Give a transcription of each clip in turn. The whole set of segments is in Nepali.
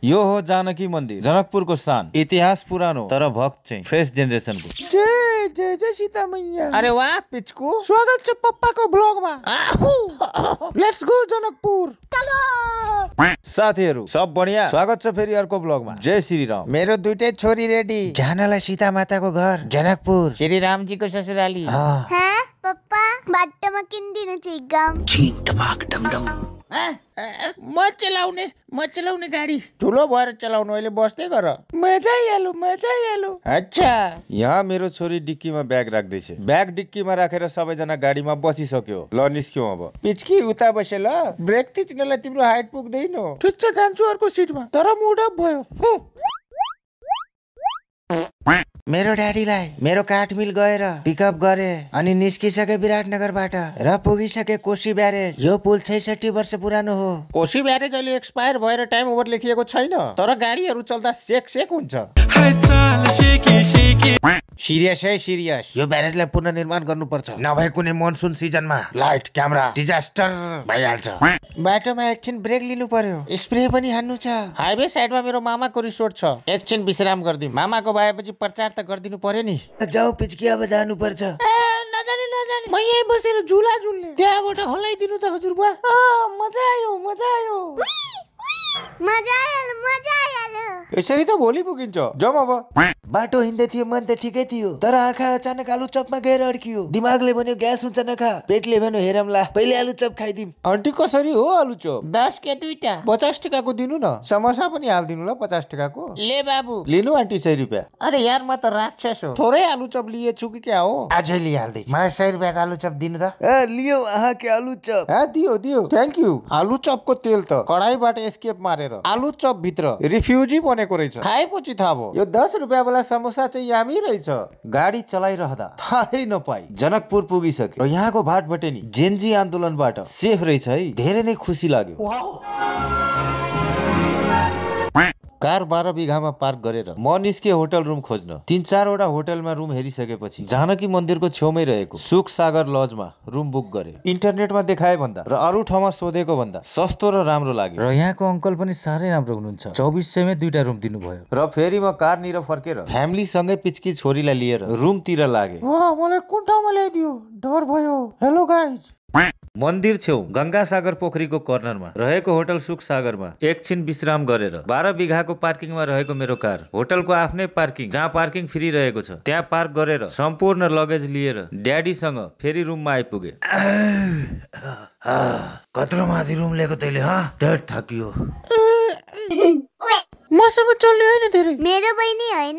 यो हो जानकी मन्दिर, जनकपुरको शान। इतिहास पुरानो तर भक्त चाहिँ फ्रेश जेनेरेसनको। जय जय जय सीता मैया। अरे वाह पिचको, स्वागत छ पप्पाको ब्लगमा। Let's go Janakpur. साथीहरु सब बढिया, स्वागत छ फेरि अर्को ब्लगमा। जय श्री राम। मेरो दुईटै छोरी रेडी, जानलाई सीता माताको घर जनकपुर, श्री रामजीको ससुराली। पप्पा बाटोमा किन्दिनु चिगम छिटबाक डमडम। म चलाउने गाडी ठुलो भएर चलाउनु, अहिले बस्दै गर, मजा आइहाल्यो। अच्छा, यहाँ मेरो छोरी डिक्कीमा ब्याग राख्दैछ। ब्याग डिक्कीमा राखेर सबैजना गाडीमा बसिसक्यो। ल निस्क्यौ अब। पिचकी उता बसे ल, ब्रेक थिच्नलाई तिम्रो हाइट पुग्दैन। ठिक छ, जान्छु अर्को सिटमा, तर मुड अफ भयो। मेरो ड्याडीलाई मेरो काठमिल गएर पिकअप गरे अनि निस्किसके विराटनगरबाट र पुगिसके कोशी ब्यारेज। यो पुल 66 वर्ष पुरानो हो। कोशी ब्यारेज अहिले एक्सपायर भएर टाइम ओभर लेखिएको छैन, तर गाडीहरू चल्दा सेक हुन्छ। सिरियस यो ब्यारेजलाई पुनर्निर्माण गर्नुपर्छ, नभए कुनै मनसुन सिजनमा लाइट क्यामेरा डिजास्टर भइहाल्छ। बाटोमा एकछिन ब्रेक लिनु पर्यो, स्प्रे पनि हान्नु छ। हाइवे साइडमा मेरो मामाको रिसोर्ट छ, एकछिन विश्राम गर्दिम। मामाको भएपछि प्रचार त गरिदिनु पर्यो नि। जाऊ पिचकी, अब जानु पर्छ। नजाने म यही बसेर झुला झुल्ने, त्यहाँबाट हल्लाइदिनु त हजुरबा। मजा आयो। यसरी त भोलि पुगिन्छ। जाउँ अब। बाटो हिँड्दै थियो, मन त ठिकै थियो, तर आँखा अचानक आलु चपमा गएर अड्कियो। दिमागले भन्यो ग्यास हुन्छ नखा, पेटले भन्यो हेरमला पहिले आलु चप खाइदिम। आन्टी कसरी हो आलु चप? 10 के दुईटा, 50 टकाको दिनु न। समोसा पनि हालिदिनु ल 50 टकाको। ले बाबु। लिनु आन्टी 100 रुपियाँ। अरे यार म त राक्षस हो, थोरै आलु चप लिएछु कि क्या हो? अझै लिइहाल्दै, मलाई 100 रुपियाँको आलु चप दिनु त। लियो आहा के आलु चप। दियो थ्याङ्क यू। आलु चपको तेल त कडाईबाट एस्केप मारेर आलु चप भित्र रिफ्युजी बनेको रहेछ। खाएपछि थाहा भयो यो 10 रुपियाँ वाला समोसा चाहिँ यामी रहेछ। गाडी चलाइरहँदा थाहै नपाई जनकपुर पुगिसक्यो र यहाँको भाटभटेनी जेनजी आन्दोलनबाट सेफ रहेछ है। धेरै नै खुसी लाग्यो। कार 12 बिघामा पार्क गरेर म निस्के होटल रुम खोज्न। 3-4 वटा होटलमा रुम हेरिसकेपछि जानकी मन्दिरको छेउमै रहेको सुख सागर लजमा रुम बुक गरे। इन्टरनेटमा देखाए भन्दा र अरू ठाउँमा सोधेको भन्दा सस्तो र राम्रो लाग्यो। र यहाँको अङ्कल पनि साह्रै राम्रो हुनुहुन्छ। 2400 मै 2टा रुम दिनुभयो। र फेरि म कारनिर फर्केर फ्यामिली सँगै पिचकी छोरीलाई लिएर रुमतिर लागे। मलाई कुन ठाउँमा ल्याइदियो, डर भयो। Hello guys. मन्दिर छेउ गंगासागर पोखरीको कर्नरमा रहेको होटल सुख सागरमा एकछिन विश्राम गरेर 12 बिघाको पार्किङमा रहेको मेरो कार, होटलको आफ्नै पार्किङ जहाँ पार्किङ फ्री रहेको छ त्यहाँ पार्क गरेर सम्पूर्ण लगेज लिएर ड्याडीसँग फेरि रुममा आइपुगे। कत्रो माथि रुम लिएको तैले? डेढ थाकियो। मसँग चल्ने होइन धेरै। मेरो बहिनी होइन,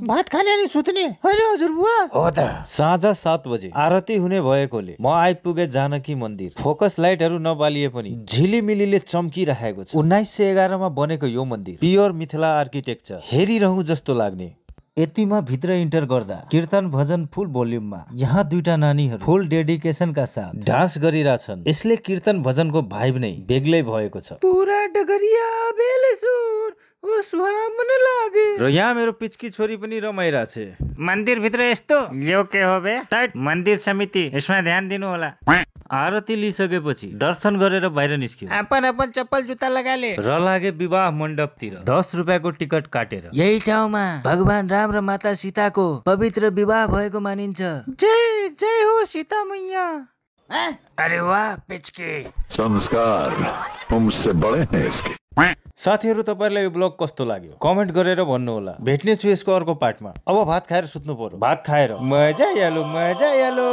भात खाने अनि सुत्ने होइन हजुरबुवा? हो त। साँझ 7 बजे आरती हुने भएकोले म आइपुगे जानकी मन्दिर। फोकस लाइटहरू नबालिए पनि झिलिमिलीले चम्किरहेको छ। 1911 मा बनेको यो मन्दिर प्योर मिथिला आर्किटेक्चर, हेरिरहँ जस्तो लाग्ने। यतिमा भित्र इन्टर गर्दा कीर्तन भजन फुल भोल्युममा। यहाँ 2टा नानीहरू फुल डेडिकेसनका साथ डान्स गरिरहेछन्। यसले कीर्तन भजनको भाइब नै बेग्लै भएको छ। पुरा डगरिया बेलेसुर ओ सुहामन लागे। र यहाँ मेरो पिचकी छोरी पनि रमाइरहेछ। मन्दिर भित्र यस्तो यो के हो बे? मन्दिर समिति, यसमा ध्यान दिनु होला। आरती लिइसकेपछि दर्शन गरेर बाहिर निस्क्यो। अपन चप्पल जुत्ता लगाले र लागे विवाह मण्डपतिर। 10 रुपियाँको टिकट काटेर यही ठाउँमा भगवान राम र माता सीताको पवित्र विवाह भएको मानिन्छ। जय जय हो सीता मैया। अरे वाह पिचकी, संस्कार मुझसे बड़े हैं इसके। साथीहरु तपाईहरुलाई यो ब्लग कस्तो लाग्यो कमेन्ट गरेर भन्नु होला। भेट्ने छु यसको अर्को पार्टमा। अब भात खाएर सुत्नु पर्यो। भात खाएर मजा आइहाल्यो।